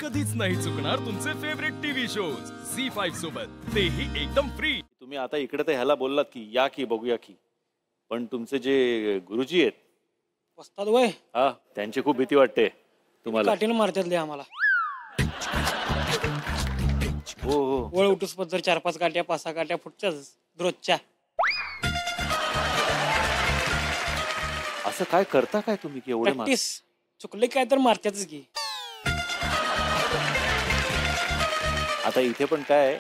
कधीच नाही चुकणार तुमचे फेवरेट टीव्ही शोज झी5 सोबत, तेही एकदम फ्री। तुम्ही आता इकडे तर ह्याला बोललात की या की बघूया की, पण तुमचे जे गुरुजी आहेत वस्ताद वय हा, त्यांची खूप भीती वाटते तुम्हाला। काठीनं मारतात आम्हाला। हो हो, वळ उठूस पद्धर 4-5 काट्या 5-6 काट्या फुटच्याच रोजच्या। असं काय करता काय तुम्ही की एवढे मार? प्रॅक्टिस चुकले काय तर मारत्याच की। आता इथे पण काय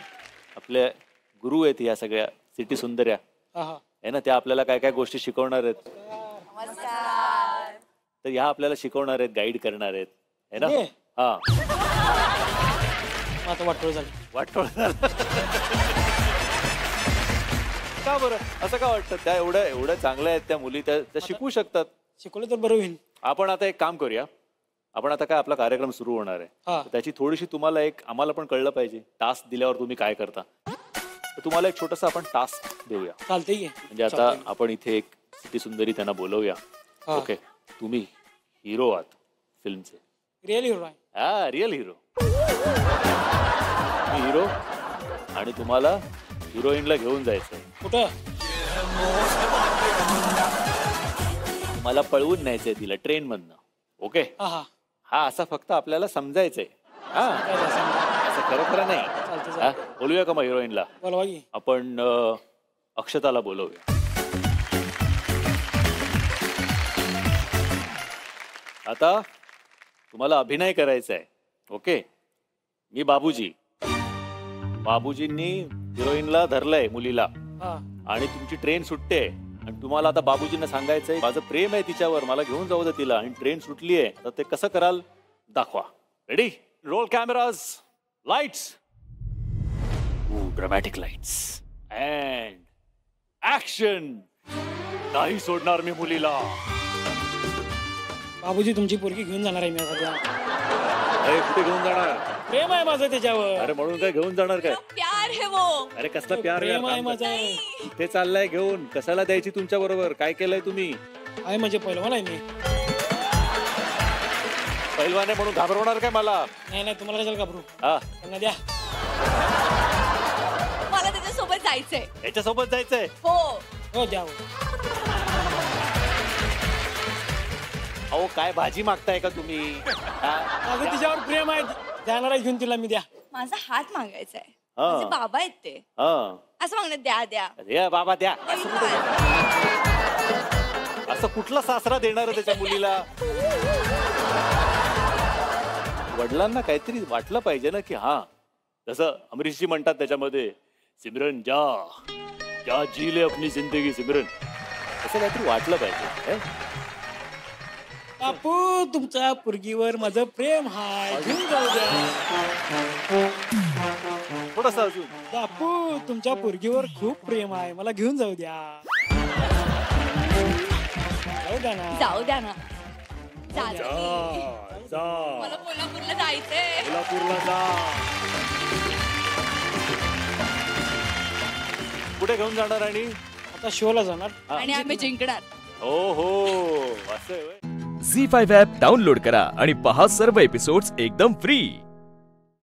आपल्या गुरु आहेत या सगळ्या सिटी सुंदर्या हा हा आहे ना, त्या आपल्याला काय काय गोष्टी शिकवणार आहेत। तर ह्या आपल्याला शिकवणार आहेत, गाईड करणार आहेत है ना। हे? हा आता वाटोळ झाली। वाटोळ का बरं असं का वाटतं? त्या एवढ्या एवढ्या चांगल्या आहेत त्या मुली, त्या शिकवू शकतात। शिकवलं तर बरं होईल। आपण आता एक काम करूया, आपण आता काय आपला कार्यक्रम सुरू होणार आहे, हा. तर त्याची थोडीशी तुम्हाला एक आम्हाला पण कळलं पाहिजे, टास्क दिल्यावर तुम्ही काय करता, तर तुम्हाला एक छोटासा आपण टास्क देऊया। चालतंय की। म्हणजे आता आपण इथे एक सिटी सुंदरी त्यांना बोलवूया। हा. ओके, तुम्ही हिरो आहात फिल्मचे। रिअल हिरो आहे। हा, रिअल हिरो। तुम्ही हिरो आणि तुम्हाला हिरोईनला घेऊन जायचंय कुठं? मला पळवून न्यायचंय तिला ट्रेन मधनं। ओके, हा हा हा असं फक्त आपल्याला समजायचंय। हा, असं खरं खरं नाही। चालतंय हा, बोलूया का मग हिरोईनला? बोलवा की। आपण अक्षताला बोलवूया। आता तुम्हाला अभिनय करायचा आहे। ओके, मी बाबूजी, बाबूजींनी हिरोईनला धरलंय मुलीला हा आणि तुमची ट्रेन सुटते आणि तुम्हाला आता बाबूजींना सांगायचंय माझं प्रेम आहे तिच्यावर, मला घेऊन जाऊ दे तिला, आणि ट्रेन सुटली आहे, तर ते कसं कराल दाखवा। Ready, roll cameras, lights, dramatic lights and action. नाही सोडणार मी मुलीला। बाबूजी तुमची पोरगी घेऊन जाणार आहे मी सध्या। अरे कुठे घेऊन जाणार? प्रेम आहे माझं त्याच्यावर। अरे म्हणून काय घेऊन जाणार काय? प्यार है वो। अरे कसला प्यार प्रेम आहे यार? माझं। इथे चाललाय घेऊन, कशाला द्यायची तुमच्या बरोबर? काय केलंय तुम्ही? आहे म्हणजे पहिलवान आहे मी। पहिलवान आहे म्हणून घाबरवणार काय मला? नाही नाही, तुम्हाला कशाला घाबरू? हा, त्यांना द्या। मला त्याच्यासोबत जायचंय। याच्यासोबत जायचंय? हो हो द्या। अहो काय भाजी मागताय का तुम्ही? माझं तिच्यावर प्रेम आहे, जाणार आहे घेऊन तिला मी। द्या। माझा हात मागायचाय। हा. माझे बाबा आहेत ते, हा, असं मागणं द्या द्या। द्या बाबा द्या। असं कुठला सासरा देणार आहे त्याच्या मुलीला? वडिलांना काहीतरी वाटलं पाहिजे ना की हा, जसं अमरीशजी म्हणतात त्याच्यामध्ये, सिमरन जा जा जी ले अपनी जिंदगी सिमरन, असं काहीतरी वाटलं पाहिजे हे? बापू तुमच्या पोरगीवर माझं प्रेम हाय, घेऊन जाऊ द्या। थोडंसं अजून। बापू तुमच्या पोरगीवर खूप प्रेम आहे, मला घेऊन जाऊ द्या। जाऊ द्या ना। जाऊ द्या ना। चालेल. जा मला कोल्हापूरला जायचंय। कोल्हापूरला जा। कुठे घेऊन जाणार? आणि आता शोला जाणार आणि आम्ही जिंकणार। हो हो, असं आहे. झी5 ॲप डाउनलोड करा आणि पहा सर्व एपिसोड्स एकदम फ्री।